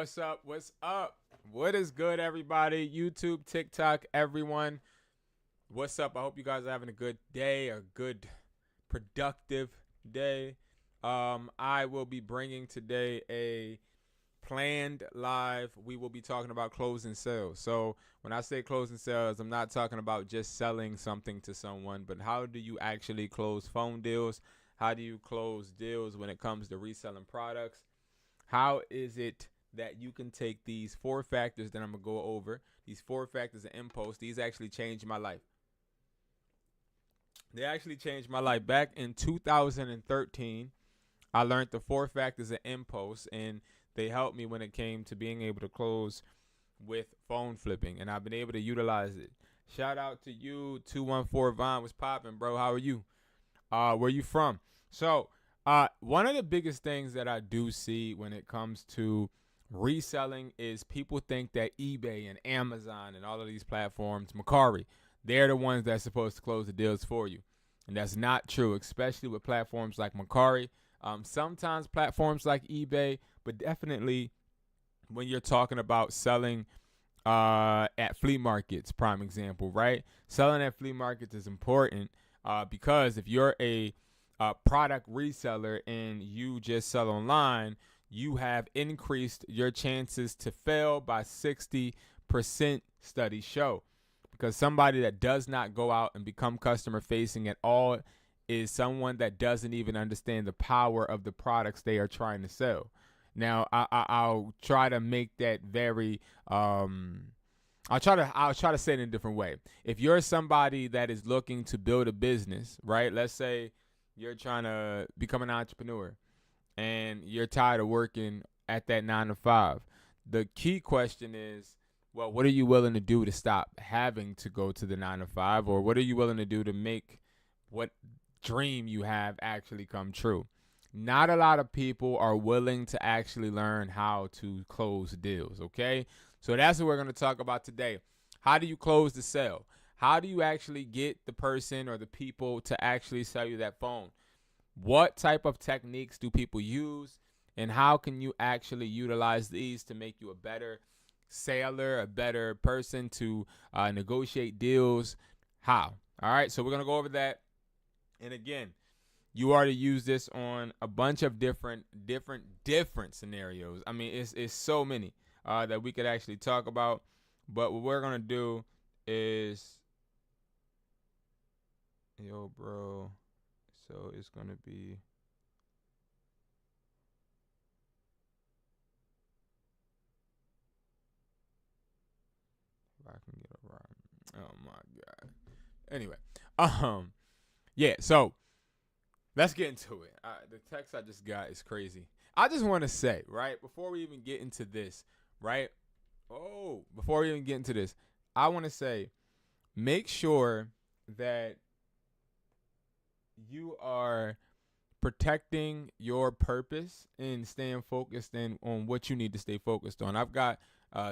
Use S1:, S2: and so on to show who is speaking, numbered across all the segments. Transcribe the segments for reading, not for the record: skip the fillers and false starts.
S1: What's up? What's up? What is good, everybody? YouTube, TikTok, everyone. What's up? I hope you guys are having a good day, a good, productive day. I will be bringing today a planned live. We will be talking about closing sales. So when I say closing sales, I'm not talking about just selling something to someone, but how do you actually close phone deals? How do you close deals when it comes to reselling products? How is it that you can take these 4 factors that I'm going to go over, these 4 factors of impulse? These actually changed my life. They actually changed my life. Back in 2013, I learned the 4 factors of impulse, and they helped me when it came to being able to close with phone flipping, and I've been able to utilize it. Shout out to you, 214 Vaughn. What's popping, bro? How are you? Where you from? So, one of the biggest things that I do see when it comes to reselling is people think that eBay and Amazon and all of these platforms, Mercari, they're the ones that's supposed to close the deals for you. And that's not true, especially with platforms like Mercari. Sometimes platforms like eBay, but definitely when you're talking about selling at flea markets, prime example, right? Selling at flea markets is important because if you're a product reseller and you just sell online, you have increased your chances to fail by 60%, studies show. Because somebody that does not go out and become customer facing at all is someone that doesn't even understand the power of the products they are trying to sell. Now, I'll try to make that very I'll try to say it in a different way. If you're somebody that is looking to build a business, right? Let's say you're trying to become an entrepreneur and you're tired of working at that 9 to 5. The key question is, well, what are you willing to do to stop having to go to the 9 to 5? Or what are you willing to do to make what dream you have actually come true? Not a lot of people are willing to actually learn how to close deals, okay? So that's what we're going to talk about today. How do you close the sale? How do you actually get the person or the people to actually sell you that phone? What type of techniques do people use? And how can you actually utilize these to make you a better seller, a better person to negotiate deals? How? All right, so we're going to go over that. And again, you already use this on a bunch of different scenarios. I mean, it's so many that we could actually talk about. But what we're going to do is, yo, bro, so it's going to be, if I can get it right. Oh, my God. Anyway, yeah, so let's get into it. The text I just got is crazy. I just want to say, right, before we even get into this, right? Before we even get into this, I want to say, make sure that you are protecting your purpose and staying focused on what you need to stay focused on. I've got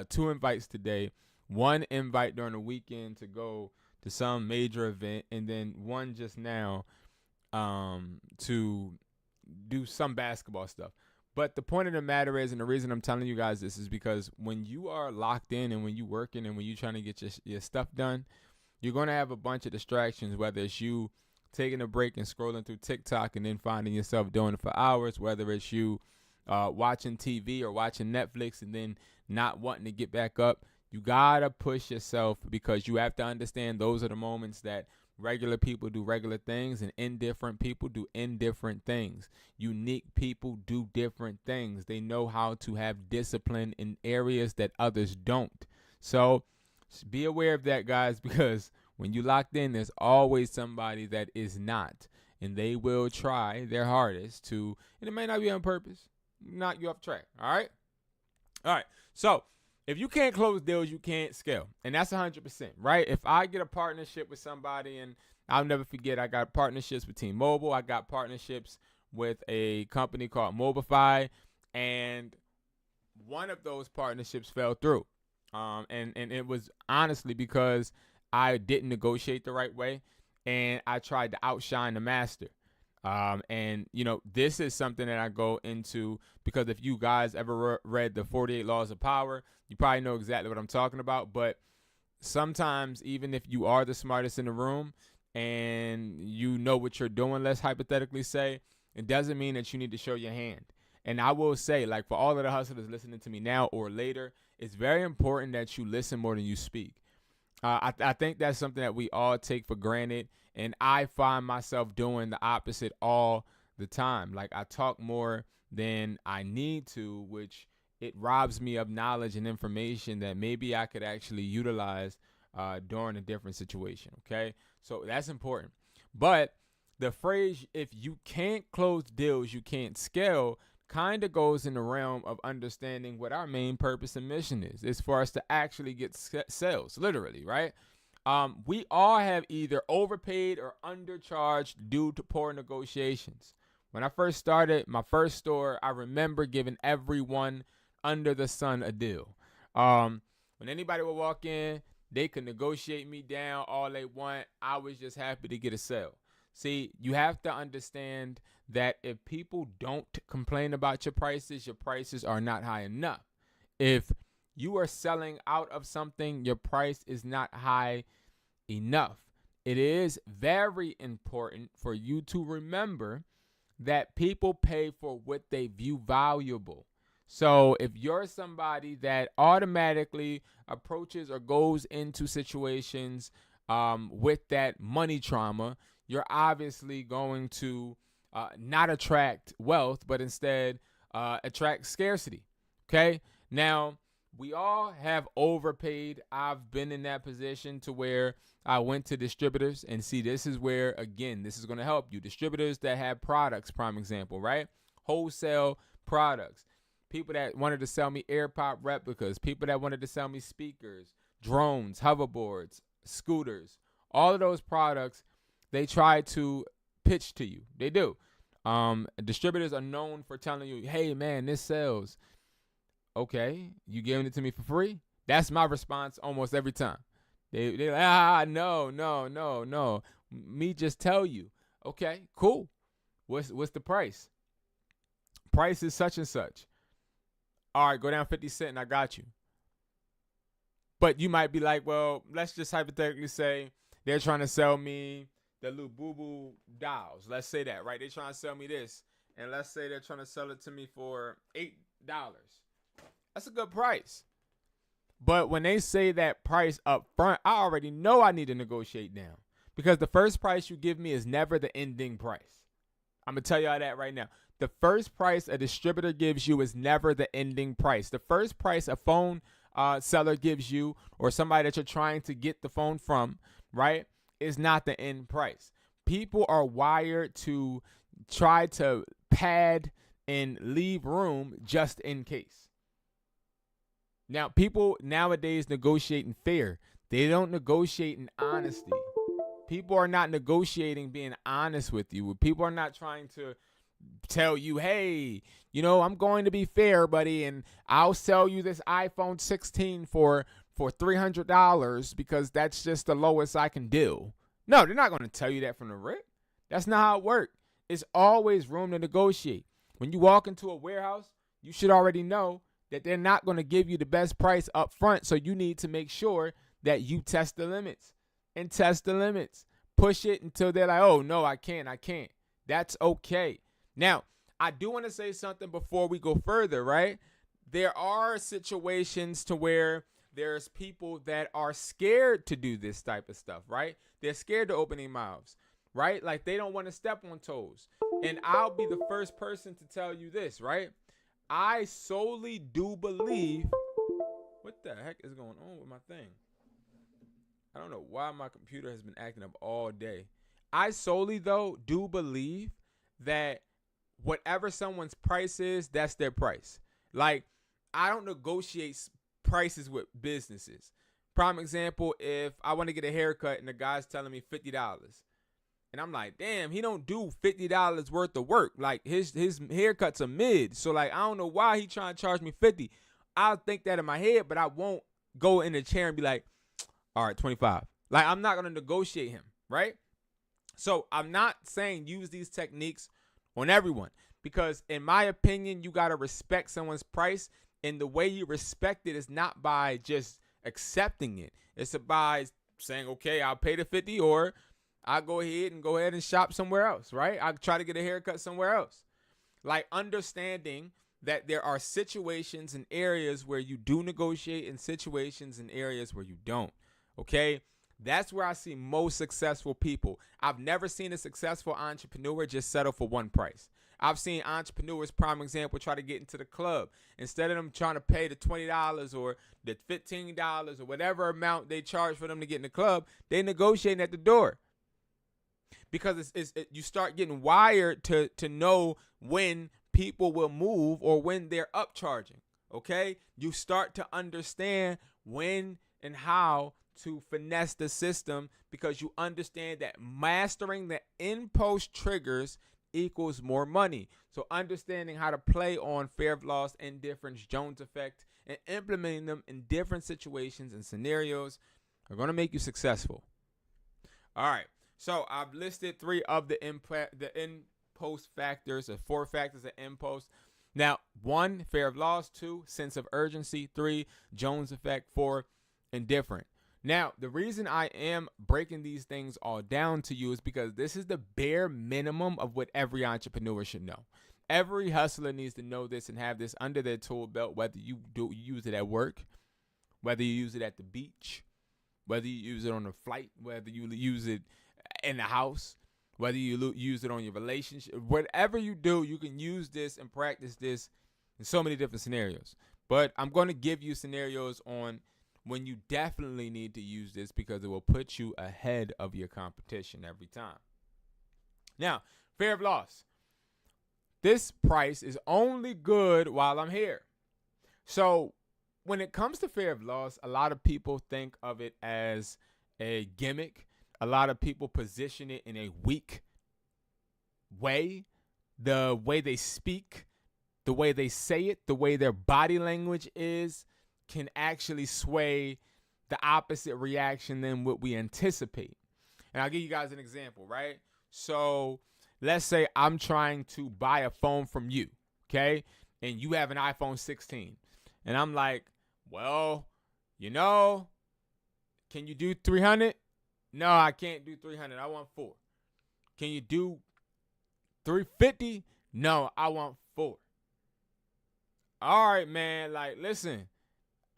S1: 2 invites today. One invite during the weekend to go to some major event, and then one just now to do some basketball stuff. But the point of the matter is, and the reason I'm telling you guys this is because when you are locked in and when you're working and when you're trying to get your stuff done, you're going to have a bunch of distractions, whether it's you taking a break and scrolling through TikTok and then finding yourself doing it for hours, whether it's you watching TV or watching Netflix and then not wanting to get back up. You got to push yourself because you have to understand those are the moments that regular people do regular things and indifferent people do indifferent things. Unique people do different things. They know how to have discipline in areas that others don't. So be aware of that, guys, because when you locked in, there's always somebody that is not. And they will try their hardest to, and it may not be on purpose, knock you off track. All right? All right. So if you can't close deals, you can't scale. And that's 100%, right? If I get a partnership with somebody, and I'll never forget, I got partnerships with T-Mobile. I got partnerships with a company called Mobilify. And one of those partnerships fell through. And it was honestly because I didn't negotiate the right way. And I tried to outshine the master. And, this is something that I go into because if you guys ever read the 48 Laws of Power, you probably know exactly what I'm talking about. But sometimes, even if you are the smartest in the room and you know what you're doing, let's hypothetically say, it doesn't mean that you need to show your hand. And I will say, like, for all of the hustlers listening to me now or later, it's very important that you listen more than you speak. I think that's something that we all take for granted. And I find myself doing the opposite all the time. Like, I talk more than I need to, which it robs me of knowledge and information that maybe I could actually utilize during a different situation. Okay, so that's important. But the phrase, if you can't close deals, you can't scale, kind of goes in the realm of understanding what our main purpose and mission is. It's for us to actually get sales, literally, right? We all have either overpaid or undercharged due to poor negotiations. When I first started my first store, I remember giving everyone under the sun a deal. When anybody would walk in, they could negotiate me down all they want. I was just happy to get a sale. See, you have to understand that if people don't complain about your prices are not high enough. If you are selling out of something, your price is not high enough. It is very important for you to remember that people pay for what they view valuable. So if you're somebody that automatically approaches or goes into situations with that money trauma, you're obviously going to not attract wealth, but instead attract scarcity. Okay? Now, we all have overpaid. I've been in that position to where I went to distributors, and see, this is where, again, this is going to help you. Distributors that have products, prime example, right? Wholesale products. People that wanted to sell me AirPod replicas, people that wanted to sell me speakers, drones, hoverboards, scooters, all of those products, they try to pitch to you. They do. Distributors are known for telling you, hey, man, this sells. Okay, you giving it to me for free? That's my response almost every time. They're like, no. Me just tell you. Okay, cool. What's the price? Price is such and such. All right, go down 50 cents and I got you. But you might be like, well, let's just hypothetically say they're trying to sell me the little boo-boo dolls. Let's say that, right? They're trying to sell me this. And let's say they're trying to sell it to me for $8. That's a good price. But when they say that price up front, I already know I need to negotiate down. Because the first price you give me is never the ending price. I'm going to tell y'all that right now. The first price a distributor gives you is never the ending price. The first price a phone seller gives you, or somebody that you're trying to get the phone from, right, is not the end price. People are wired to try to pad and leave room just in case. Now, people nowadays negotiate in fair. They don't negotiate in honesty. People are not negotiating being honest with you. People are not trying to tell you, hey, I'm going to be fair, buddy, and I'll sell you this iPhone 16 for $300 because that's just the lowest I can do. No, they're not going to tell you that from the rip. That's not how it works. It's always room to negotiate. When you walk into a warehouse, you should already know that they're not going to give you the best price up front, so you need to make sure that you test the limits. And test the limits. Push it until they're like, oh, no, I can't. That's okay. Now, I do want to say something before we go further, right? There are situations to where there's people that are scared to do this type of stuff, right? They're scared to open their mouths, right? Like they don't want to step on toes. And I'll be the first person to tell you this, right? I solely do believe, what the heck is going on with my thing? I don't know why my computer has been acting up all day. I solely, though, do believe that whatever someone's price is, that's their price. Like, I don't negotiate prices with businesses. Prime example, if I want to get a haircut and the guy's telling me $50, and I'm like, damn, he don't do $50 worth of work. Like, his haircuts are mid. So, like, I don't know why he trying to charge me $50. I'll think that in my head, but I won't go in the chair and be like, all right, $25. Like, I'm not going to negotiate him, right? So I'm not saying use these techniques on everyone, because in my opinion, you got to respect someone's price. And the way you respect it is not by just accepting it. It's by saying, okay, I'll pay the 50, or I'll go ahead and shop somewhere else, right? I'll try to get a haircut somewhere else. Like, understanding that there are situations and areas where you do negotiate and situations and areas where you don't, okay? That's where I see most successful people. I've never seen a successful entrepreneur just settle for one price. I've seen entrepreneurs, prime example, try to get into the club. Instead of them trying to pay the $20 or the $15 or whatever amount they charge for them to get in the club, they negotiating at the door. Because you start getting wired to know when people will move or when they're upcharging, okay? You start to understand when and how to finesse the system, because you understand that mastering the in-post triggers equals more money. So understanding how to play on fear of loss, indifference, Jones effect, and implementing them in different situations and scenarios are going to make you successful. All right. So I've listed 3 of the in-post factors, or 4 factors of in-post. Now, 1, fear of loss. 2, sense of urgency. 3, Jones effect. 4, indifferent. Now, the reason I am breaking these things all down to you is because this is the bare minimum of what every entrepreneur should know. Every hustler needs to know this and have this under their tool belt, whether you use it at work, whether you use it at the beach, whether you use it on a flight, whether you use it in the house, whether you use it on your relationship. Whatever you do, you can use this and practice this in so many different scenarios. But I'm going to give you scenarios on when you definitely need to use this, because it will put you ahead of your competition every time. Now, fear of loss. This price is only good while I'm here. So when it comes to fear of loss, a lot of people think of it as a gimmick. A lot of people position it in a weak way. The way they speak, the way they say it, the way their body language is, can actually sway the opposite reaction than what we anticipate. And I'll give you guys an example, right? So let's say I'm trying to buy a phone from you, okay? And you have an iPhone 16. And I'm like, well, can you do 300? No, I can't do 300. I want 4. Can you do 350? No, I want 4. All right, man. Like, listen,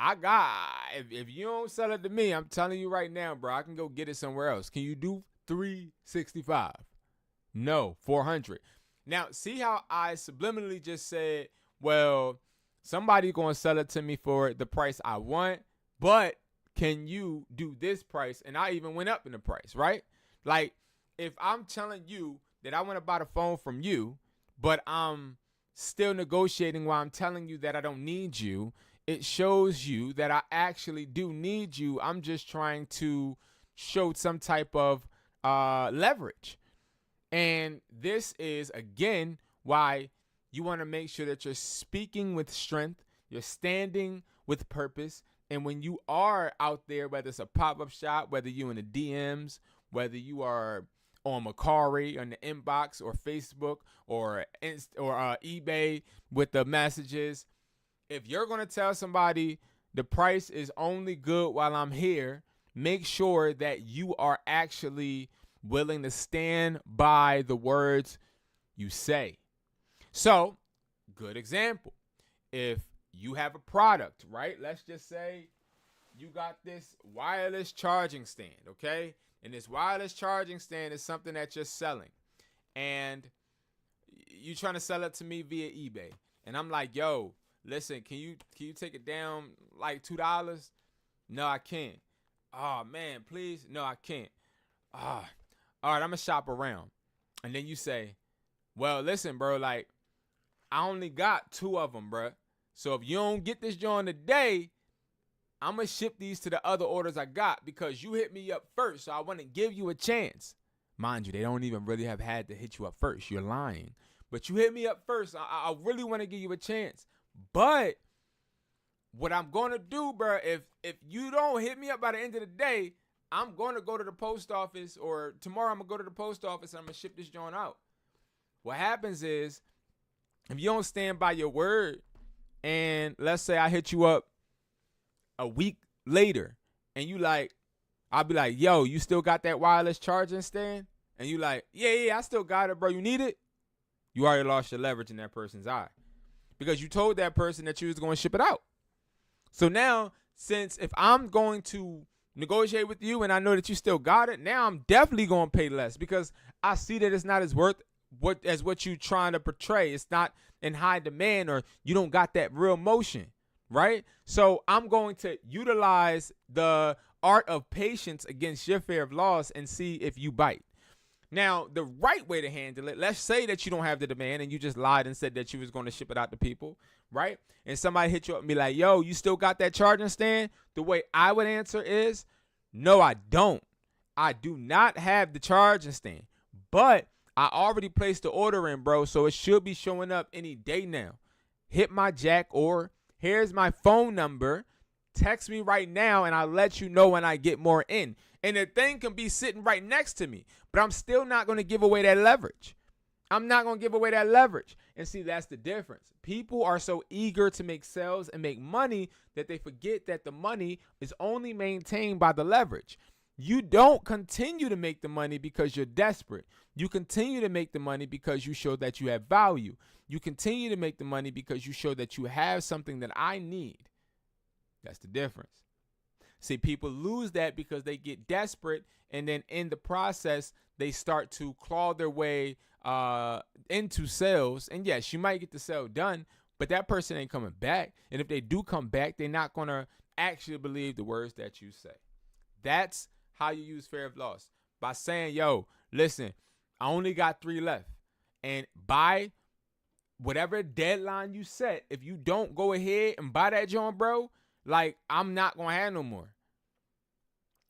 S1: if you don't sell it to me, I'm telling you right now, bro, I can go get it somewhere else. Can you do 365? No, 400. Now, see how I subliminally just said, well, somebody's going to sell it to me for the price I want, but can you do this price? And I even went up in the price, right? Like, if I'm telling you that I want to buy the phone from you, but I'm still negotiating while I'm telling you that I don't need you, it shows you that I actually do need you. I'm just trying to show some type of leverage. And this is, again, why you want to make sure that you're speaking with strength, you're standing with purpose. And when you are out there, whether it's a pop-up shop, whether you're in the DMs, whether you are on Macari, on the inbox, or Facebook, or eBay with the messages, if you're going to tell somebody the price is only good while I'm here, make sure that you are actually willing to stand by the words you say. So, good example. If you have a product, right? Let's just say you got this wireless charging stand, okay? And this wireless charging stand is something that you're selling. And you're trying to sell it to me via eBay. And I'm like, yo, listen, can you take it down like $2? No, I can't. Oh, man, please. No, I can't. All right, I'm going to shop around. And then you say, well, listen, bro, like, I only got 2 of them, bro. So if you don't get this joint today, I'm going to ship these to the other orders I got because you hit me up first. So I want to give you a chance. Mind you, they don't even really have had to hit you up first. You're lying. But you hit me up first. I really want to give you a chance. But what I'm going to do, bro, if you don't hit me up by the end of the day, I'm going to go to the post office, or tomorrow I'm going to go to the post office and I'm going to ship this joint out. What happens is, if you don't stand by your word, and let's say I hit you up a week later, and you like, I'll be like, yo, you still got that wireless charging stand? And you like, yeah, I still got it, bro. You need it? You already lost your leverage in that person's eye, because you told that person that you was going to ship it out. So now, since if I'm going to negotiate with you and I know that you still got it, now I'm definitely going to pay less, because I see that it's not as worth what you trying to portray. It's not in high demand, or you don't got that real motion, right? So I'm going to utilize the art of patience against your fear of loss and see if you bite. Now, the right way to handle it, let's say that you don't have the demand and you just lied and said that you was going to ship it out to people, right? And somebody hit you up and be like, yo, you still got that charging stand? The way I would answer is, no, I don't. I do not have the charging stand, but I already placed the order in, bro, so it should be showing up any day now. Hit my jack, or here's my phone number. Text me right now, and I'll let you know when I get more in. And the thing can be sitting right next to me, but I'm still not going to give away that leverage. I'm not going to give away that leverage. And see, that's the difference. People are so eager to make sales and make money that they forget that the money is only maintained by the leverage. You don't continue to make the money because you're desperate. You continue to make the money because you show that you have value. You continue to make the money because you show that you have something that I need. That's the difference. See, people lose that because they get desperate, and then in the process, they start to claw their way into sales. And yes, you might get the sale done, but that person ain't coming back. And if they do come back, they're not going to actually believe the words that you say. That's how you use fear of loss. By saying, yo, listen, I only got 3 left. And by whatever deadline you set, if you don't go ahead and buy that joint, bro, like, I'm not going to have no more.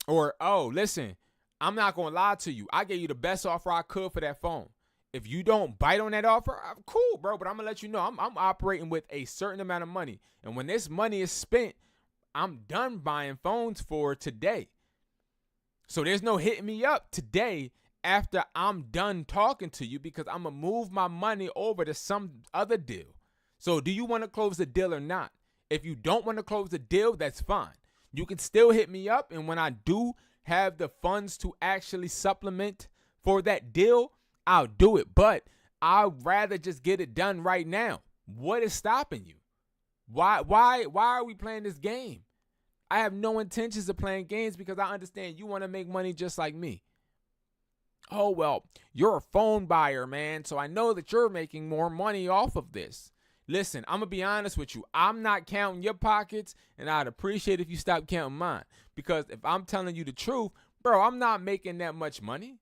S1: Or, oh, listen, I'm not going to lie to you. I gave you the best offer I could for that phone. If you don't bite on that offer, I'm cool, bro. But I'm going to let you know I'm operating with a certain amount of money. And when this money is spent, I'm done buying phones for today. So there's no hitting me up today after I'm done talking to you, because I'm going to move my money over to some other deal. So do you want to close the deal or not? If you don't want to close the deal, that's fine. You can still hit me up, and when I do have the funds to actually supplement for that deal, I'll do it. But I'd rather just get it done right now. What is stopping you? Why are we playing this game? I have no intentions of playing games, because I understand you want to make money just like me. Oh, well, you're a phone buyer, man, so I know that you're making more money off of this. Listen, I'm going to be honest with you. I'm not counting your pockets, and I'd appreciate if you stop counting mine. Because if I'm telling you the truth, bro, I'm not making that much money.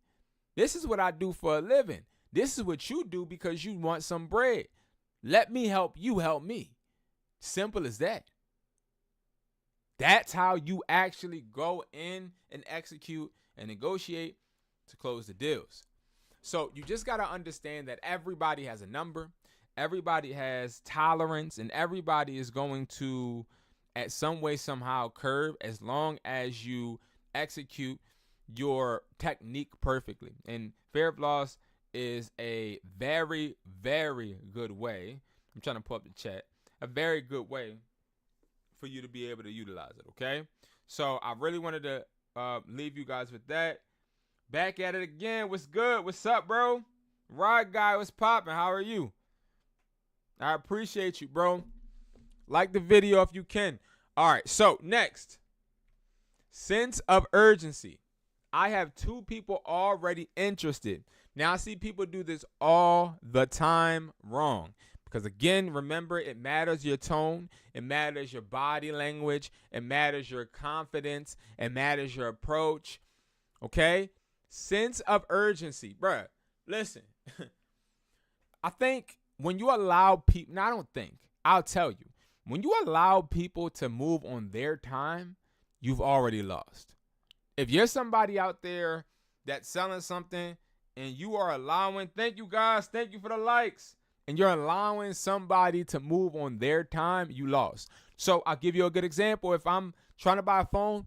S1: This is what I do for a living. This is what you do because you want some bread. Let me help you help me. Simple as that. That's how you actually go in and execute and negotiate to close the deals. So you just got to understand that everybody has a number. Everybody has tolerance, and everybody is going to, at some way, somehow, curve as long as you execute your technique perfectly. And fear of loss is a very, very good way. I'm trying to pull up the chat. A very good way for you to be able to utilize it, okay? So I really wanted to leave you guys with that. Back at it again. What's good? What's up, bro? Rod guy, what's popping? How are you? I appreciate you, bro. Like the video if you can. All right, so next. Sense of urgency. I have 2 people already interested. Now, I see people do this all the time wrong. Because, again, remember, it matters your tone. It matters your body language. It matters your confidence. It matters your approach. Okay? Sense of urgency. Bruh, listen. I think when you allow people, now I don't think, I'll tell you, when you allow people to move on their time, you've already lost. If you're somebody out there that's selling something and you are allowing, thank you guys, thank you for the likes, and you're allowing somebody to move on their time, you lost. So I'll give you a good example. If I'm trying to buy a phone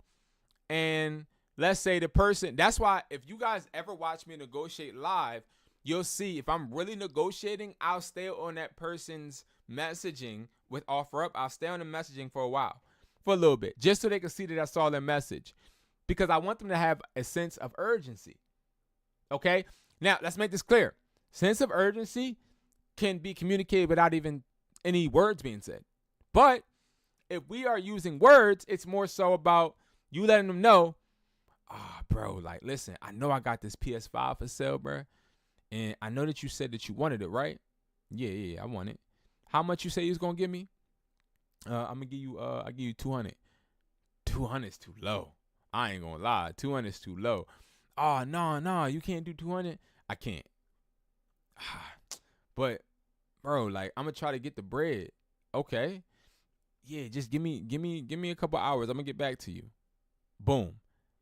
S1: and let's say the person, that's why if you guys ever watch me negotiate live, you'll see if I'm really negotiating, I'll stay on that person's messaging with OfferUp. I'll stay on the messaging for a while, for a little bit, just so they can see that I saw their message, because I want them to have a sense of urgency. Okay? Now, let's make this clear. Sense of urgency can be communicated without even any words being said. But if we are using words, it's more so about you letting them know, bro, like, listen, I know I got this PS5 for sale, bro. And I know that you said that you wanted it, right? Yeah, I want it. How much you say you was going to give me? I'm going to give you, I'll give you 200. 200 is too low. I ain't going to lie. 200 is too low. Oh, no, you can't do 200. I can't. But, bro, like, I'm going to try to get the bread. Okay. Yeah, just give me a couple hours. I'm going to get back to you. Boom.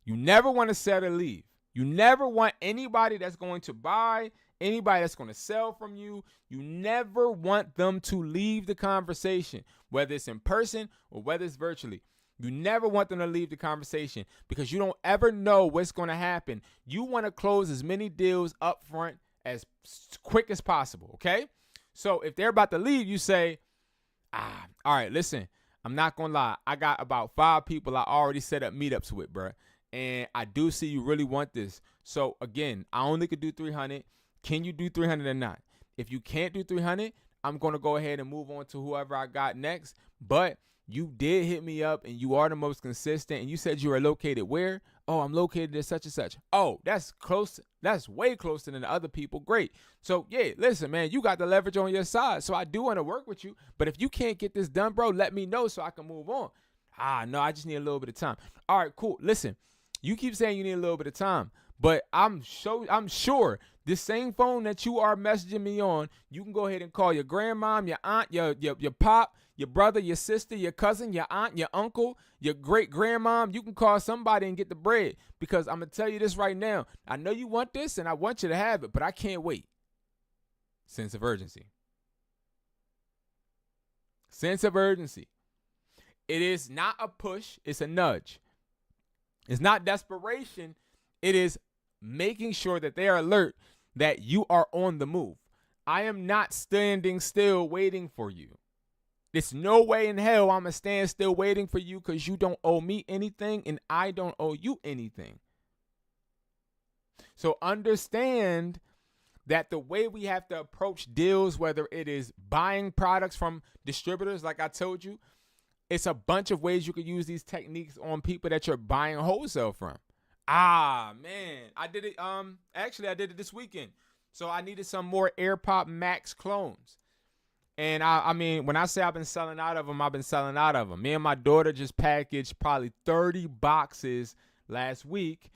S1: You never want to sell or leave. You never want anybody that's going to buy, anybody that's going to sell from you. You never want them to leave the conversation, whether it's in person or whether it's virtually. You never want them to leave the conversation because you don't ever know what's going to happen. You want to close as many deals up front as quick as possible, okay? So if they're about to leave, you say, all right, listen, I'm not going to lie. I got about 5 people I already set up meetups with, bro. And I do see you really want this. So, again, I only could do 300. Can you do 300 or not? If you can't do 300, I'm going to go ahead and move on to whoever I got next. But you did hit me up, and you are the most consistent. And you said you are located where? Oh, I'm located at such and such. Oh, that's close. That's way closer than the other people. Great. So, yeah, listen, man, you got the leverage on your side. So I do want to work with you. But if you can't get this done, bro, let me know so I can move on. No, I just need a little bit of time. All right, cool. Listen. You keep saying you need a little bit of time, but I'm sure this same phone that you are messaging me on, you can go ahead and call your grandmom, your aunt, your pop, your brother, your sister, your cousin, your aunt, your uncle, your great-grandmom. You can call somebody and get the bread, because I'm going to tell you this right now. I know you want this, and I want you to have it, but I can't wait. Sense of urgency. Sense of urgency. It is not a push. It's a nudge. It's not desperation. It is making sure that they are alert that you are on the move. I am not standing still waiting for you. There's no way in hell I'm going to stand still waiting for you, because you don't owe me anything and I don't owe you anything. So understand that the way we have to approach deals, whether it is buying products from distributors, like I told you, it's a bunch of ways you could use these techniques on people that you're buying wholesale from. Man, I did it. Actually, I did it this weekend. So I needed some more AirPod Max clones. And I mean, when I say I've been selling out of them, I've been selling out of them. Me and my daughter just packaged probably 30 boxes last week,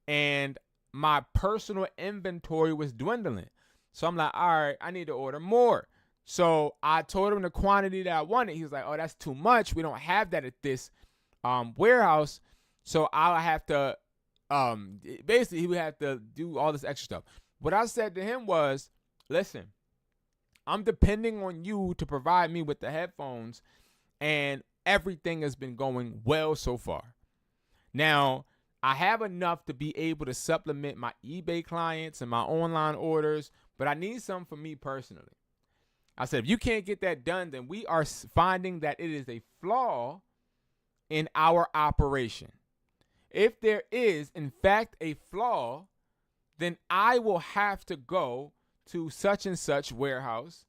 S1: and my personal inventory was dwindling. So I'm like, all right, I need to order more. So I told him the quantity that I wanted. He was like, oh, that's too much. We don't have that at this warehouse. So I'll have to, basically, he would have to do all this extra stuff. What I said to him was, listen, I'm depending on you to provide me with the headphones, and everything has been going well so far. Now, I have enough to be able to supplement my eBay clients and my online orders, but I need some for me personally. I said, if you can't get that done, then we are finding that it is a flaw in our operation. If there is, in fact, a flaw, then I will have to go to such and such warehouse,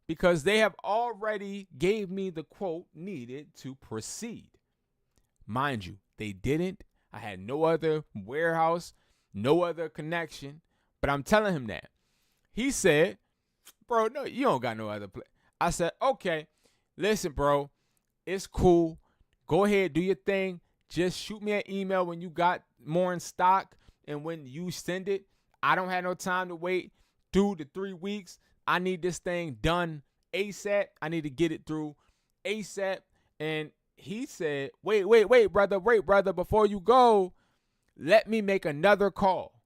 S1: because they have already gave me the quote needed to proceed. Mind you, they didn't. I had no other warehouse, no other connection, but I'm telling him that. He said, bro, no, you don't got no other place. I said, okay, listen, bro, it's cool. Go ahead, do your thing. Just shoot me an email when you got more in stock, and when you send it, I don't have no time to wait 2 to 3 weeks. I need this thing done ASAP. I need to get it through ASAP. And he said, wait, brother, before you go, let me make another call.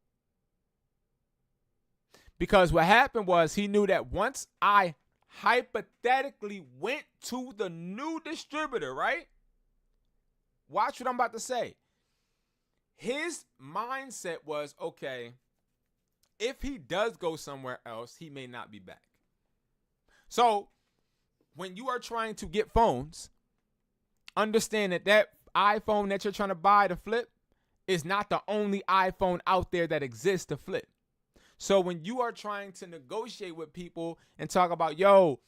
S1: Because what happened was, he knew that once I hypothetically went to the new distributor, right? Watch what I'm about to say. his mindset was, okay, if he does go somewhere else, he may not be back. So when you are trying to get phones, understand that iPhone that you're trying to buy to flip is not the only iPhone out there that exists to flip. So when you are trying to negotiate with people and talk about, yo,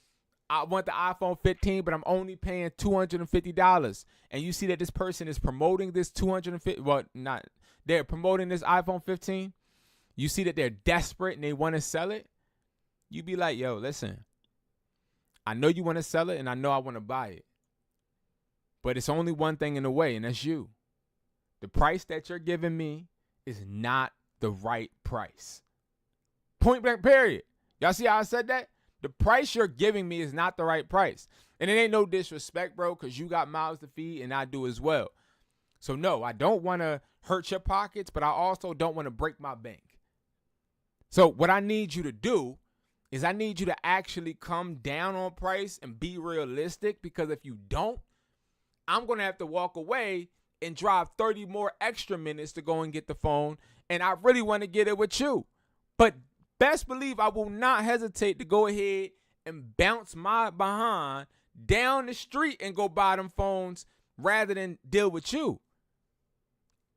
S1: I want the iPhone 15, but I'm only paying $250. And you see that this person is promoting this they're promoting this iPhone 15. You see that they're desperate and they want to sell it. You be like, yo, listen, I know you want to sell it and I know I want to buy it. But it's only one thing in the way, and that's you. The price that you're giving me is not the right price. Point blank, period. Y'all see how I said that? The price you're giving me is not the right price. And it ain't no disrespect, bro, because you got mouths to feed and I do as well. So, no, I don't want to hurt your pockets, but I also don't want to break my bank. So what I need you to do is I need you to actually come down on price and be realistic, because if you don't, I'm going to have to walk away and drive 30 more extra minutes to go and get the phone. And I really want to get it with you. But best believe I will not hesitate to go ahead and bounce my behind down the street and go buy them phones rather than deal with you.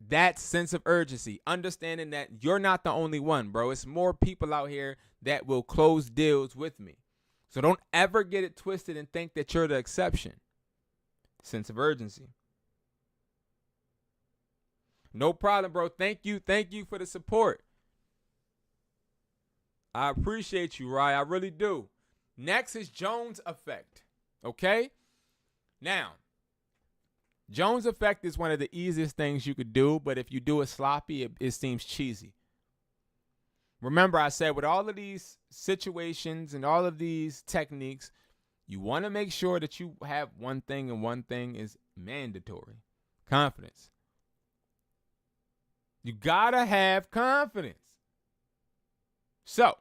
S1: That sense of urgency, understanding that you're not the only one, bro. It's more people out here that will close deals with me. So don't ever get it twisted and think that you're the exception. Sense of urgency. No problem, bro. Thank you. Thank you for the support. I appreciate you, Rye. I really do. Next is Jones effect. Okay? Now, Jones effect is one of the easiest things you could do, but if you do it sloppy, it seems cheesy. Remember, I said with all of these situations and all of these techniques, you want to make sure that you have one thing, and one thing is mandatory: confidence. You gotta have confidence. So,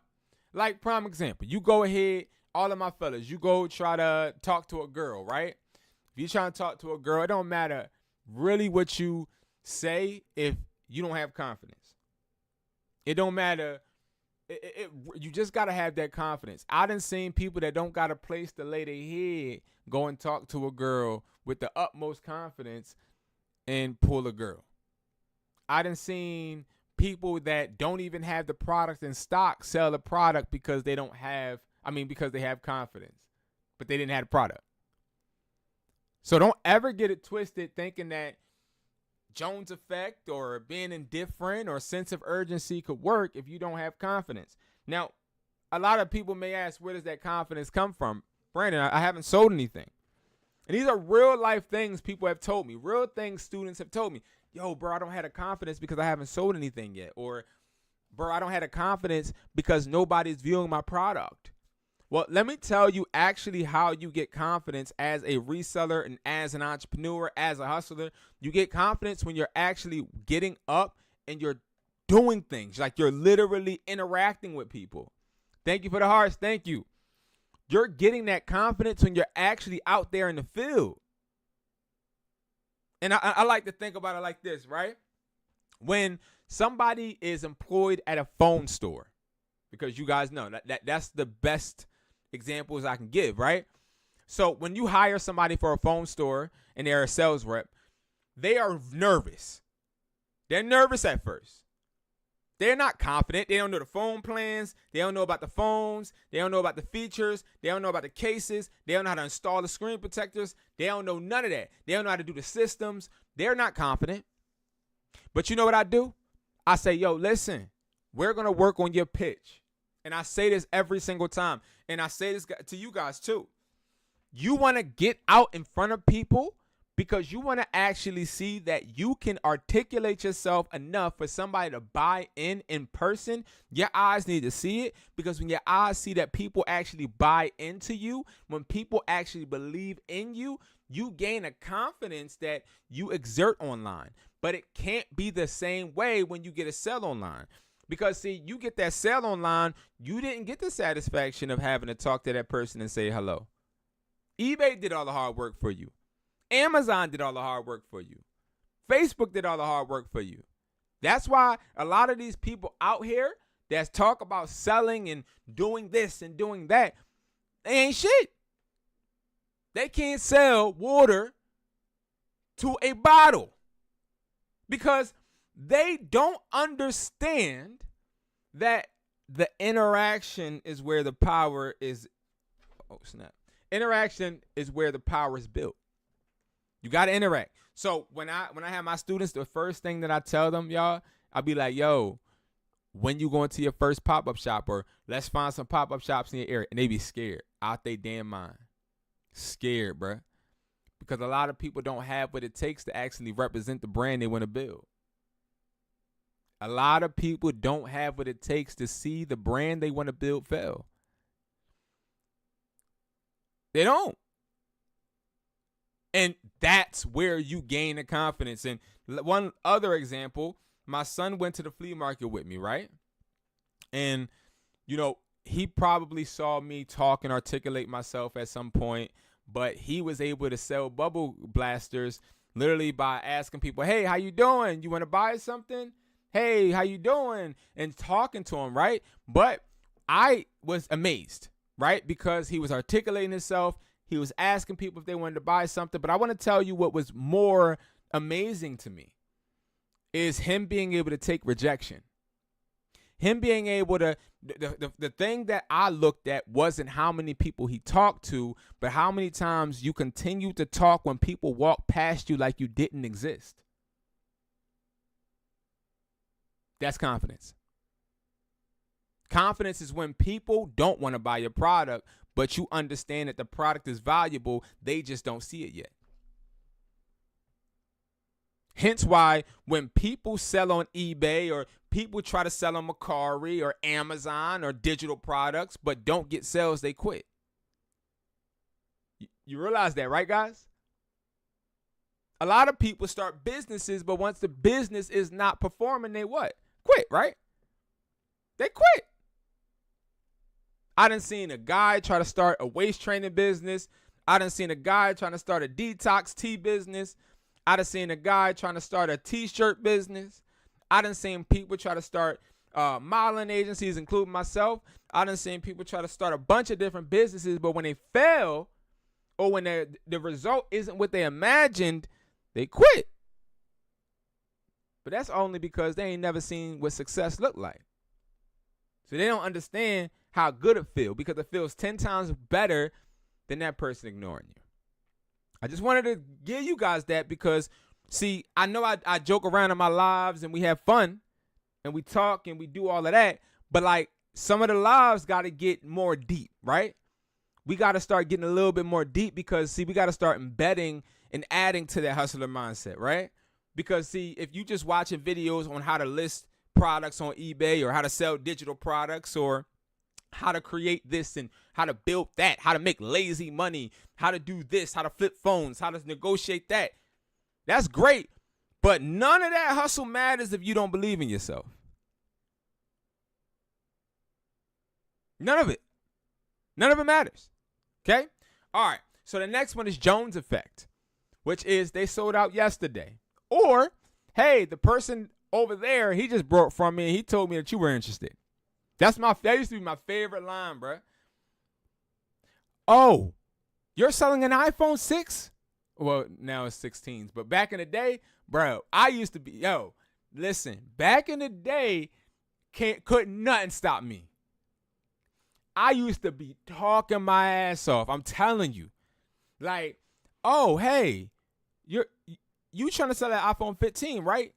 S1: like prime example, you go ahead, all of my fellas, you go try to talk to a girl, right? If you're trying to talk to a girl, it don't matter really what you say if you don't have confidence. It don't matter. You just got to have that confidence. I done seen people that don't got a place to lay their head go and talk to a girl with the utmost confidence and pull a girl. I done seen people that don't even have the product in stock sell the product because they because they have confidence, but they didn't have the product. So don't ever get it twisted thinking that Jones effect or being indifferent or sense of urgency could work if you don't have confidence. Now, a lot of people may ask, where does that confidence come from? Brandon, I haven't sold anything. And these are real life things people have told me. Real things students have told me. Yo, bro, I don't have the confidence because I haven't sold anything yet. Or, bro, I don't have the confidence because nobody's viewing my product. Well, let me tell you actually how you get confidence as a reseller and as an entrepreneur, as a hustler. You get confidence when you're actually getting up and you're doing things. Like you're literally interacting with people. Thank you for the hearts. Thank you. You're getting that confidence when you're actually out there in the field. And I like to think about it like this, right? When somebody is employed at a phone store, because you guys know that's the best examples I can give, right? So when you hire somebody for a phone store and they're a sales rep, they are nervous. They're nervous at first. They're not confident. They don't know the phone plans. They don't know about the phones. They don't know about the features. They don't know about the cases. They don't know how to install the screen protectors. They don't know none of that. They don't know how to do the systems. They're not confident. But you know what I do? I say, yo, listen, we're going to work on your pitch. And I say this every single time. And I say this to you guys too. You want to get out in front of people because you want to actually see that you can articulate yourself enough for somebody to buy in person. Your eyes need to see it, because when your eyes see that people actually buy into you, when people actually believe in you, you gain a confidence that you exert online. But it can't be the same way when you get a sale online. Because, see, you get that sale online, you didn't get the satisfaction of having to talk to that person and say hello. eBay did all the hard work for you. Amazon did all the hard work for you. Facebook did all the hard work for you. That's why a lot of these people out here that talk about selling and doing this and doing that, they ain't shit. They can't sell water to a bottle because they don't understand that the interaction is where the power is. Oh, snap. Interaction is where the power is built. You got to interact. So when I have my students, the first thing that I tell them, y'all, I'll be like, yo, when you going to your first pop-up shop, or let's find some pop-up shops in your area, and they be scared out they damn mind. Scared, bruh. Because a lot of people don't have what it takes to actually represent the brand they want to build. A lot of people don't have what it takes to see the brand they want to build fail. They don't. And that's where you gain the confidence. And one other example, my son went to the flea market with me, right? And, you know, he probably saw me talk and articulate myself at some point, but he was able to sell bubble blasters literally by asking people, hey, how you doing? You want to buy something? Hey, how you doing? And talking to him, right? But I was amazed, right? Because he was articulating himself. He was asking people if they wanted to buy something. But I want to tell you what was more amazing to me is him being able to take rejection. Him being able to, the thing that I looked at wasn't how many people he talked to, but how many times you continue to talk when people walk past you like you didn't exist. That's confidence. Confidence is when people don't want to buy your product, but you understand that the product is valuable. They just don't see it yet. Hence why when people sell on eBay or people try to sell on Mercari or Amazon or digital products but don't get sales, they quit. You realize that, right, guys? A lot of people start businesses, but once the business is not performing, they what? Quit, right? They quit. I done seen a guy try to start a waist training business. I done seen a guy trying to start a detox tea business. I done seen a guy trying to start a t-shirt business. I done seen people try to start modeling agencies, including myself. I done seen people try to start a bunch of different businesses, but when they fail or when the result isn't what they imagined, they quit. But that's only because they ain't never seen what success looked like. So they don't understand how good it feels, because it feels 10 times better than that person ignoring you. I just wanted to give you guys that because, see, I know I joke around in my lives and we have fun and we talk and we do all of that, but like some of the lives got to get more deep, right? We got to start getting a little bit more deep because, see, we got to start embedding and adding to that hustler mindset, right? Because, see, if you just watching videos on how to list products on eBay or how to sell digital products or how to create this and how to build that, how to make lazy money, how to do this, how to flip phones, how to negotiate that. That's great. But none of that hustle matters if you don't believe in yourself. None of it. None of it matters. Okay? All right. So the next one is Jones effect, which is they sold out yesterday. Or, hey, the person over there, he just broke from me and he told me that you were interested. That used to be my favorite line, bro. Oh, you're selling an iPhone 6? Well, now it's 16s. But back in the day, bro, I used to be, listen, back in the day, couldn't nothing stop me. I used to be talking my ass off. I'm telling you. Like, oh, hey, you trying to sell that iPhone 15, right?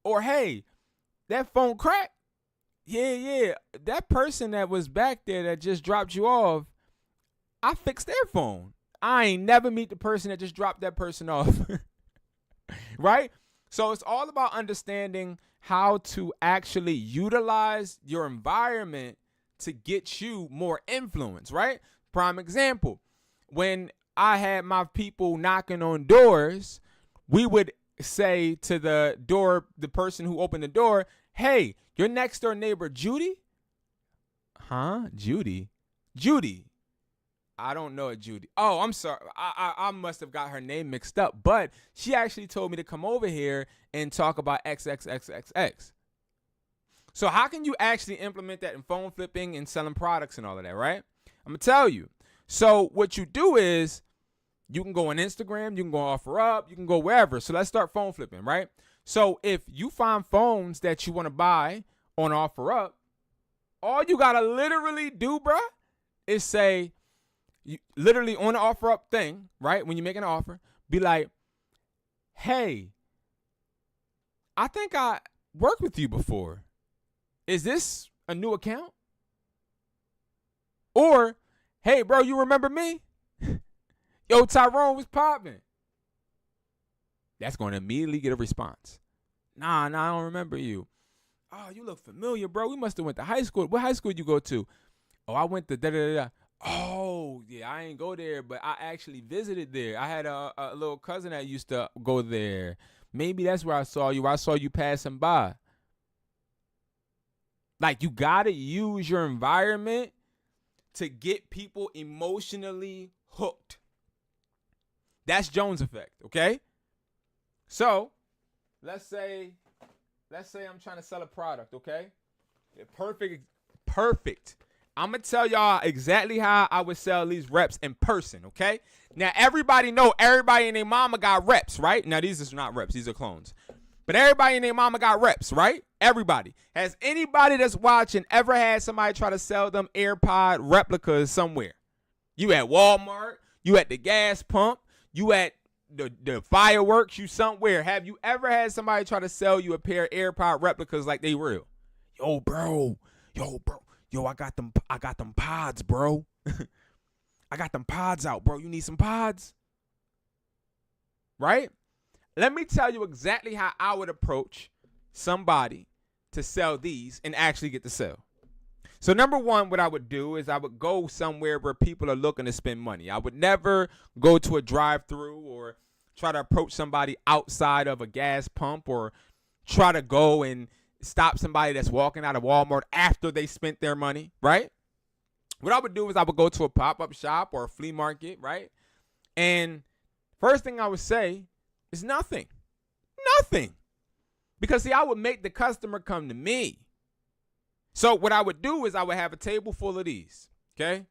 S1: Or, hey, that phone cracked? Yeah. That person that was back there that just dropped you off, I fixed their phone. I ain't never meet the person that just dropped that person off. Right? So it's all about understanding how to actually utilize your environment to get you more influence, right? Prime example, when I had my people knocking on doors, we would say to the person who opened the door, hey, your next door neighbor, Judy? Huh? Judy? I don't know it, Judy. Oh, I'm sorry. I must have got her name mixed up. But she actually told me to come over here and talk about XXXXX. So how can you actually implement that in phone flipping and selling products and all of that, right? I'm going to tell you. So what you do is you can go on Instagram, you can go on OfferUp, you can go wherever. So let's start phone flipping, right? So if you find phones that you want to buy on OfferUp, all you got to literally do, bruh, is say, you literally on the OfferUp thing, right? When you make an offer, be like, hey, I think I worked with you before. Is this a new account? Or, hey, bro, you remember me? Yo, Tyrone was popping. That's going to immediately get a response. Nah, I don't remember you. Oh, you look familiar, bro. We must have went to high school. What high school did you go to? Oh, I went to da-da-da-da. Oh, yeah, I ain't go there, but I actually visited there. I had a little cousin that used to go there. Maybe that's where I saw you. I saw you passing by. Like, you got to use your environment to get people emotionally hooked. That's Jones effect, okay? So, let's say I'm trying to sell a product, okay? Perfect. I'm going to tell y'all exactly how I would sell these reps in person, okay? Now, everybody and their mama got reps, right? Now, these are not reps. These are clones. But everybody and their mama got reps, right? Everybody. Has anybody that's watching ever had somebody try to sell them AirPod replicas somewhere? You at Walmart. You at the gas pump. You at the fireworks. You somewhere. Have you ever had somebody try to sell you a pair of AirPod replicas like they real? Yo, bro. Yo, I got them pods, bro. I got them pods out, bro. You need some pods? Right? Let me tell you exactly how I would approach somebody to sell these and actually get the sale. So number one, what I would do is I would go somewhere where people are looking to spend money. I would never go to a drive-through or try to approach somebody outside of a gas pump or try to go and stop somebody that's walking out of Walmart after they spent their money, right? What I would do is I would go to a pop-up shop or a flea market, right? And first thing I would say is nothing. Because, see, I would make the customer come to me. So what I would do is I would have a table full of these, okay?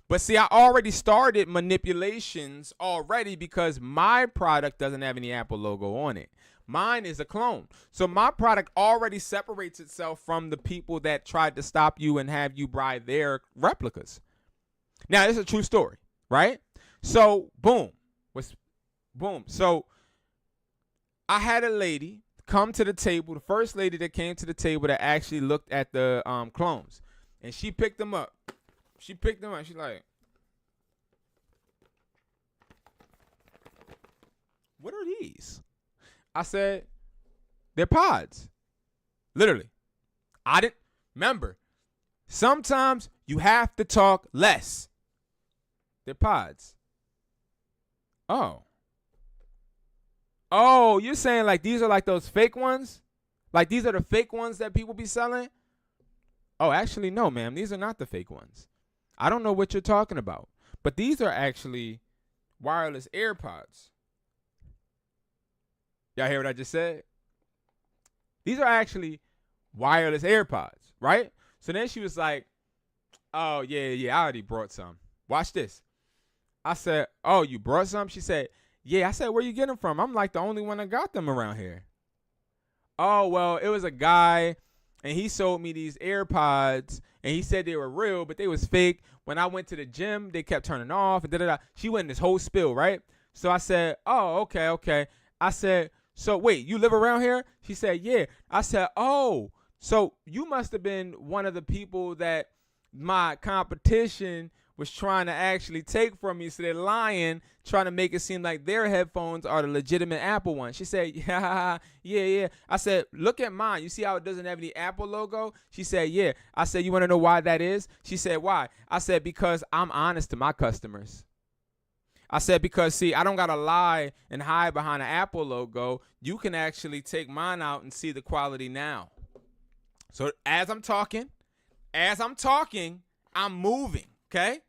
S1: But, see, I already started manipulations already because my product doesn't have any Apple logo on it. Mine is a clone. So my product already separates itself from the people that tried to stop you and have you buy their replicas. Now, this is a true story, right? So, boom. So I had a lady come to the table, the first lady that came to the table that actually looked at the clones. And she picked them up. She's like, what are these? I said, they're pods. Literally. I didn't remember. Sometimes you have to talk less. They're pods. Oh, you're saying like these are like those fake ones? Like these are the fake ones that people be selling? Oh, actually, no, ma'am. These are not the fake ones. I don't know what you're talking about. But these are actually wireless AirPods. Y'all hear what I just said? These are actually wireless AirPods, right? So then she was like, oh, yeah, I already brought some. Watch this. I said, oh, you brought some? She said, yeah. I said, where you get them from? I'm like the only one that got them around here. Oh, well, it was a guy, and he sold me these AirPods, and he said they were real, but they was fake. When I went to the gym, they kept turning off, and da-da-da. She went in this whole spill, right? So I said, oh, okay. I said, so wait, you live around here? She said, yeah. I said, oh, so you must have been one of the people that my competition was trying to actually take from me. So they're lying, trying to make it seem like their headphones are the legitimate Apple ones. She said, yeah. I said, look at mine. You see how it doesn't have any Apple logo? She said, yeah. I said, you want to know why that is? She said, why? I said, because I'm honest to my customers. I said, because, see, I don't got to lie and hide behind an Apple logo. You can actually take mine out and see the quality now. So as I'm talking, I'm moving, okay?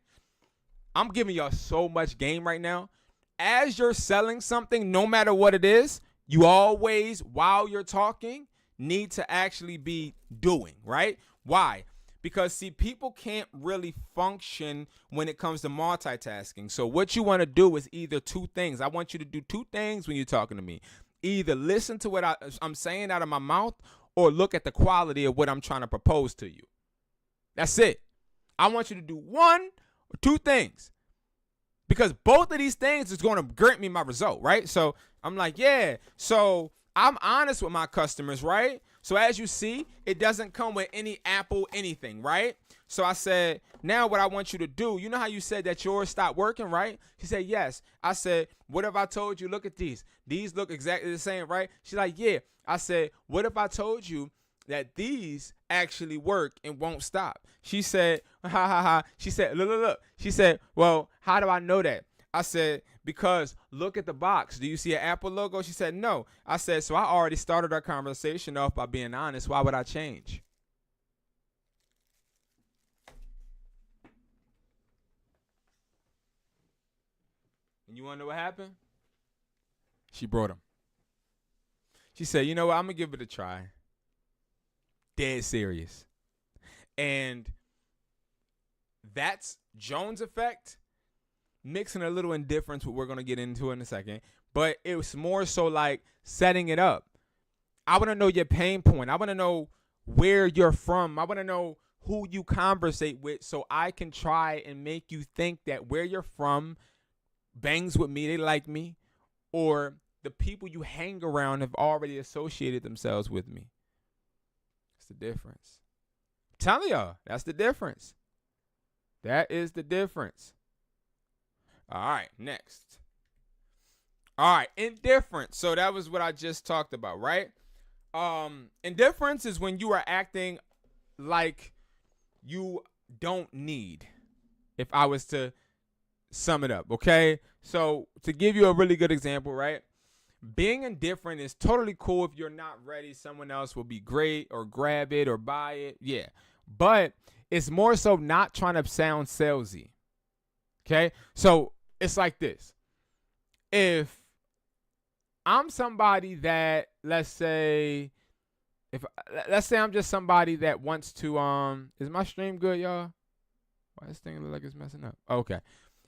S1: I'm giving y'all so much game right now. As you're selling something, no matter what it is, you always, while you're talking, need to actually be doing, right? Why? Because, see, people can't really function when it comes to multitasking. So what you want to do is either two things. I want you to do two things when you're talking to me. Either listen to what I'm saying out of my mouth or look at the quality of what I'm trying to propose to you. That's it. I want you to do one or two things. Because both of these things is going to grant me my result, right? So I'm like, yeah. So I'm honest with my customers, right? So as you see, it doesn't come with any Apple anything, right? So I said, now what I want you to do, you know how you said that yours stopped working, right? She said, yes. I said, what if I told you, look at these? These look exactly the same, right? She's like, yeah. I said, what if I told you that these actually work and won't stop? She said, ha, ha, ha. She said, look. She said, well, how do I know that? I said, because look at the box. Do you see an Apple logo? She said, no. I said, so I already started our conversation off by being honest. Why would I change? And you want to know what happened? She brought him. She said, you know what? I'm going to give it a try. Dead serious. And that's Jones effect mixing a little indifference, what we're going to get into in a second. But it was more so like setting it up. I want to know your pain point. I want to know where you're from. I want to know who you conversate with so I can try and make you think that where you're from bangs with me, they like me, or the people you hang around have already associated themselves with me. That's the difference. I'm telling y'all, that's the difference. That is the difference. All right, next. All right, indifference. So that was what I just talked about, right? Indifference is when you are acting like you don't need, if I was to sum it up, okay? So to give you a really good example, right? Being indifferent is totally cool if you're not ready. Someone else will be great or grab it or buy it. Yeah. But it's more so not trying to sound salesy. Okay? So it's like this. If I'm somebody that, let's say I'm just somebody that wants to, is my stream good, y'all? Why this thing look like it's messing up? Okay.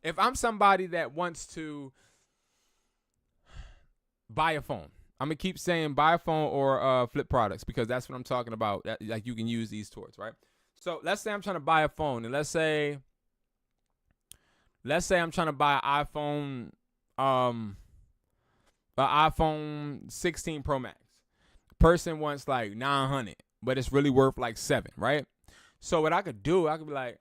S1: If I'm somebody that wants to buy a phone, I'm going to keep saying buy a phone or flip products because that's what I'm talking about. Like you can use these towards, right? So let's say I'm trying to buy a phone, and let's say I'm trying to buy an iPhone 16 Pro Max. The person wants like 900, but it's really worth like 7, right? So what I could do, I could be like,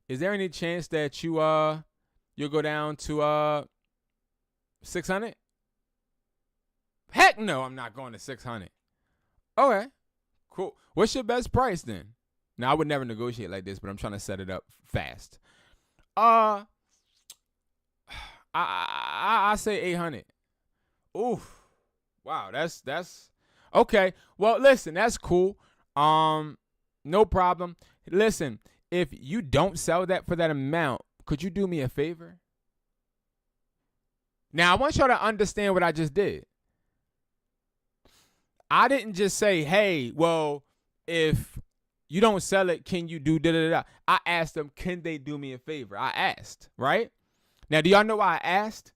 S1: is there any chance that you'll go down to 600? Heck no, I'm not going to 600. Okay, cool. What's your best price then? Now I would never negotiate like this, but I'm trying to set it up fast. I say 800. Oof. Wow, that's okay. Well, listen, that's cool. No problem. Listen, if you don't sell that for that amount, could you do me a favor? Now, I want y'all to understand what I just did. I didn't just say, hey, well, if you don't sell it, can you do da-da-da? I asked them, can they do me a favor? I asked, right? Now, do y'all know why I asked?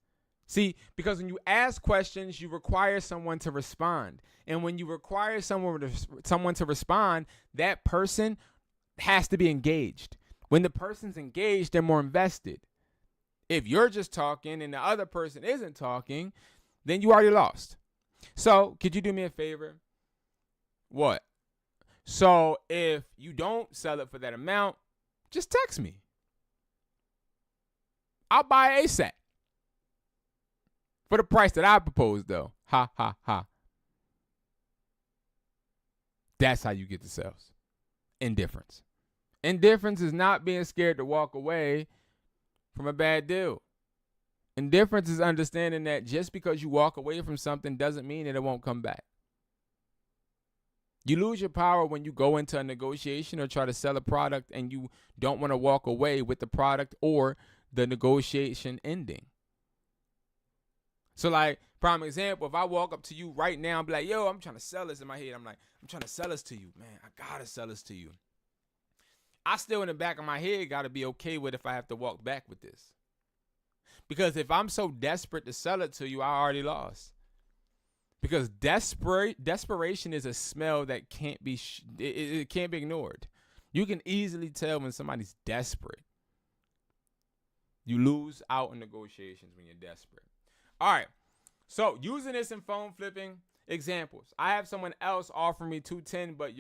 S1: See, because when you ask questions, you require someone to respond. And when you require someone to respond, that person has to be engaged. When the person's engaged, they're more invested. If you're just talking and the other person isn't talking, then you already lost. So, could you do me a favor? What? So, if you don't sell it for that amount, just text me. I'll buy it ASAP. For the price that I proposed, though. Ha, ha, ha. That's how you get the sales. Indifference. Indifference is not being scared to walk away from a bad deal. Indifference is understanding that just because you walk away from something doesn't mean that it won't come back. You lose your power when you go into a negotiation or try to sell a product and you don't want to walk away with the product or the negotiation ending. So like, prime example, if I walk up to you right now and be like, yo, I'm trying to sell this, in my head, I'm like, I'm trying to sell this to you. Man, I got to sell this to you. I still in the back of my head got to be okay with if I have to walk back with this. Because if I'm so desperate to sell it to you, I already lost. Because desperation is a smell that can't be it can't be ignored. You can easily tell when somebody's desperate. You lose out in negotiations when you're desperate. All right. So using this in phone flipping examples. I have someone else offer me $210, but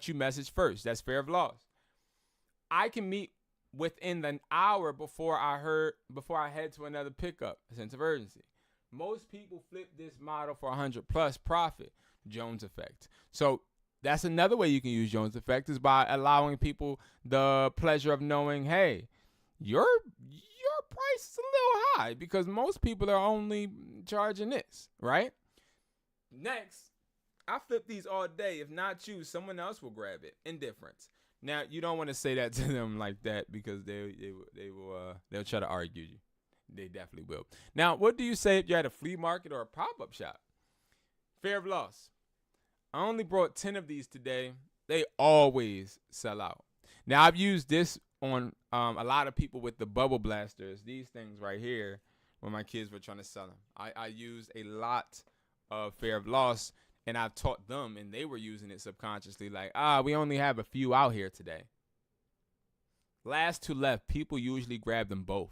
S1: you message first. That's fear of loss. I can meet within an hour before I head to another pickup. A sense of urgency. Most people flip this model for 100 plus profit. Jones effect. So that's another way you can use Jones effect, is by allowing people the pleasure of knowing, hey, your price is a little high because most people are only charging this, right? Next, I flip these all day. If not you, someone else will grab it. Indifference. Now, you don't want to say that to them like that because they'll try to argue you. They definitely will. Now, what do you say if you're at a flea market or a pop-up shop? Fear of loss. I only brought 10 of these today. They always sell out. Now, I've used this on a lot of people with the bubble blasters. These things right here, when my kids were trying to sell them. I used a lot of fear of loss, and I've taught them, and they were using it subconsciously. Like, we only have a few out here today. Last to left, people usually grab them both.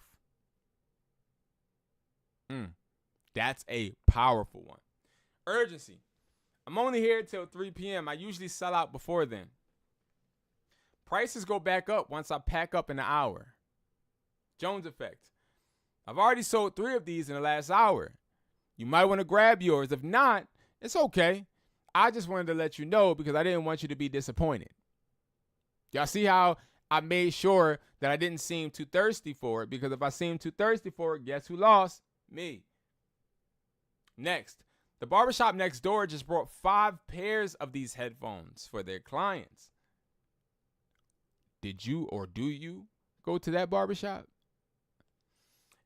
S1: That's a powerful one. Urgency. I'm only here till 3 p.m. I usually sell out before then. Prices go back up once I pack up in an hour. Jones effect. I've already sold 3 of these in the last hour. You might want to grab yours. If not, it's okay. I just wanted to let you know because I didn't want you to be disappointed. Y'all see how I made sure that I didn't seem too thirsty for it? Because if I seemed too thirsty for it, guess who lost? Me. Next, the barbershop next door just brought 5 pairs of these headphones for their clients. Did you or do you go to that barbershop?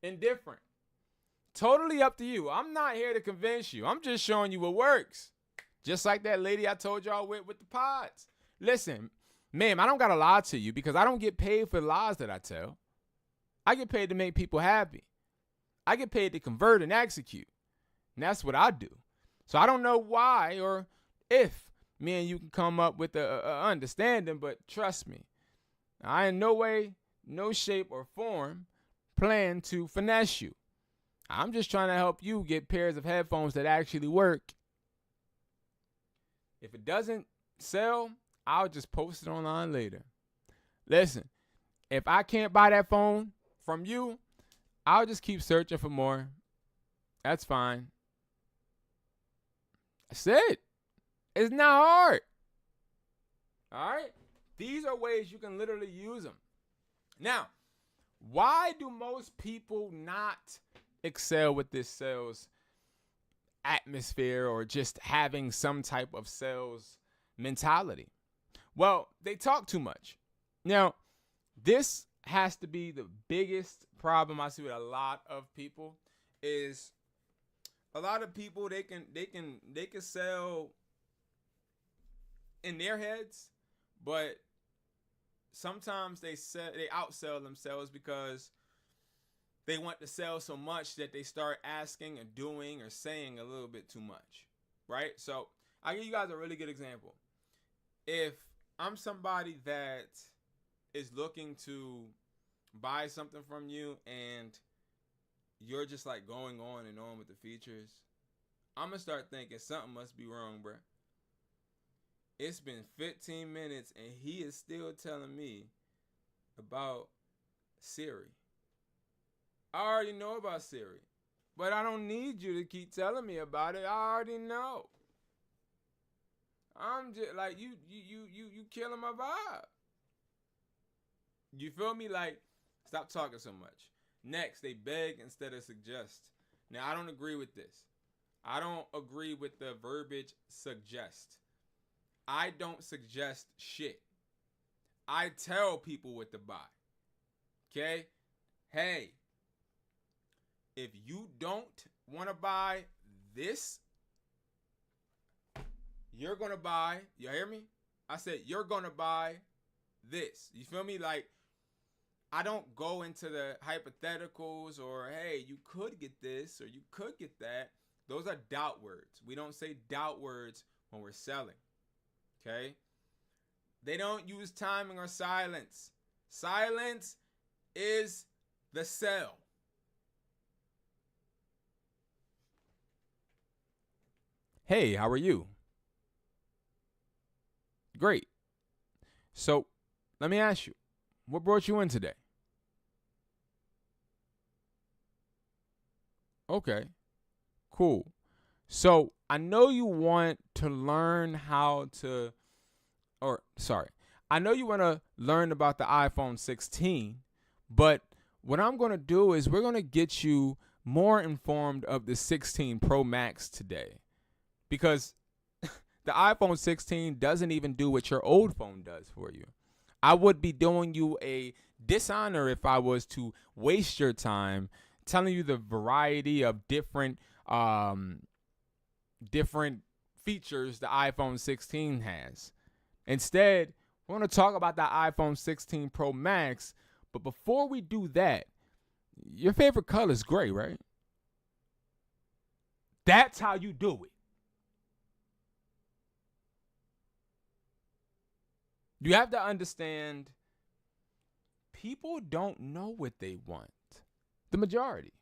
S1: Indifferent. Totally up to you. I'm not here to convince you. I'm just showing you what works. Just like that lady I told y'all with the pods. Listen, ma'am, I don't got to lie to you because I don't get paid for the lies that I tell. I get paid to make people happy. I get paid to convert and execute. And that's what I do. So I don't know why or if me and you can come up with a understanding, but trust me, I in no way, no shape or form plan to finesse you. I'm just trying to help you get pairs of headphones that actually work. If it doesn't sell, I'll just post it online later. Listen, if I can't buy that phone from you, I'll just keep searching for more. That's fine. That's it. It's not hard. All right? These are ways you can literally use them. Now, why do most people not excel with this sales atmosphere or just having some type of sales mentality? Well, they talk too much. Now, this has to be the biggest problem I see with a lot of people. Is a lot of people they can sell in their heads, but sometimes they outsell themselves because they want to sell so much that they start asking or doing or saying a little bit too much, right? So I'll give you guys a really good example. If I'm somebody that is looking to buy something from you and you're just like going on and on with the features, I'm going to start thinking something must be wrong, bro. It's been 15 minutes and he is still telling me about Siri. I already know about Siri, but I don't need you to keep telling me about it. I already know. I'm just like, you killing my vibe. You feel me? Like, stop talking so much. Next, they beg instead of suggest. Now, I don't agree with this. I don't agree with the verbiage suggest. I don't suggest shit. I tell people what to buy. Okay? Hey, if you don't want to buy this, you're going to buy, you hear me? I said, you're going to buy this. You feel me? Like, I don't go into the hypotheticals or, hey, you could get this or you could get that. Those are doubt words. We don't say doubt words when we're selling. Okay? They don't use timing or silence. Silence is the sell. Hey, how are you? Great. So, let me ask you, what brought you in today? Okay, cool. So, I know you want to learn I know you want to learn about the iPhone 16, but what I'm going to do is we're going to get you more informed of the 16 Pro Max today, because the iPhone 16 doesn't even do what your old phone does for you. I would be doing you a dishonor if I was to waste your time telling you the variety of different features the iPhone 16 has. Instead, we're going to talk about the iPhone 16 Pro Max, but before we do that, your favorite color is gray, right? That's how you do it. You have to understand, people don't know what they want. The majority.